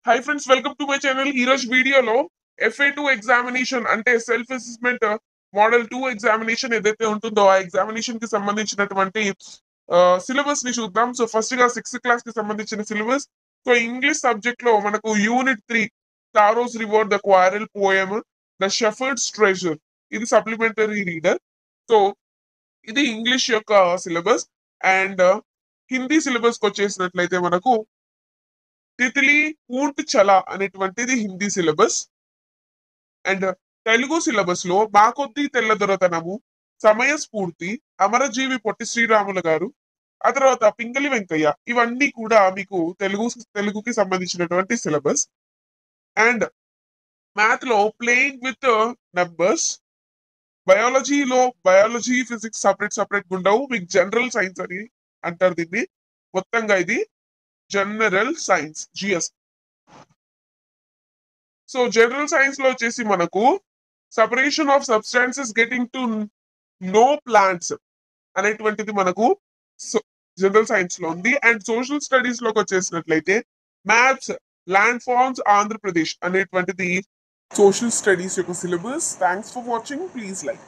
Hi friends, welcome to my channel. ఈ రోజు వీడియోలో FA2 ఎగ్జామినేషన్ అంటే సెల్ఫ్ అసెస్మెంట్ మోడల్ 2 ఎగ్జామినేషన్ ఏదైతే ఉంటుందో ఆ ఎగ్జామినేషన్ కి సంబంధించినటువంటి సిలబస్ ని చూద్దాం. సో ఫస్ట్ గా 6th క్లాస్ కి సంబంధించిన సిలబస్. సో ఇంగ్లీష్ సబ్జెక్ట్ లో మనకు unit 3 Taro's river the quarrel poem the shepherd's treasure ఇది సప్లిమెంటరీ రీడర్. సో ఇది ఇంగ్లీష్ యొక్క సిలబస్. అండ్ హిందీ సిలబస్ కి వచ్చేసినట్లయితే మనకు తితిలి పూర్తి చల అనేటువంటిది Hindi syllabus. And Telugu syllabus లో మాకొద్ది తెల్లదొరతనము, సమయస్ఫూర్తి, అమరజీవి పొట్టి శ్రీరాములు గారు, ఆ తర్వాత పింగళి వెంకయ్య, ఇవన్నీ కూడా మీకు తెలుగుకి సంబంధించినటువంటి సిలబస్. అండ్ మ్యాథ్ లో ప్లేయింగ్ విత్ నెంబర్స్, బయాలజీలో బయాలజీ ఫిజిక్స్ సపరేట్ ఉండవు, మీకు జనరల్ సైన్స్ అని అంటారు దీన్ని. మొత్తంగా ఇది general science GS. So general science లో వచ్చేసి మనకు separation of substances getting to know plants అనేటువంటిది మనకు జనరల్ సైన్స్ లో ఉంది. అండ్ సోషల్ స్టడీస్ లోకి వచ్చేసినట్లయితే మ్యాథ్స్ ల్యాండ్ ఫార్మ్స్ ఆంధ్రప్రదేశ్ అనేటువంటిది సోషల్ స్టడీస్ యొక్క syllabus. Thanks for watching, please like.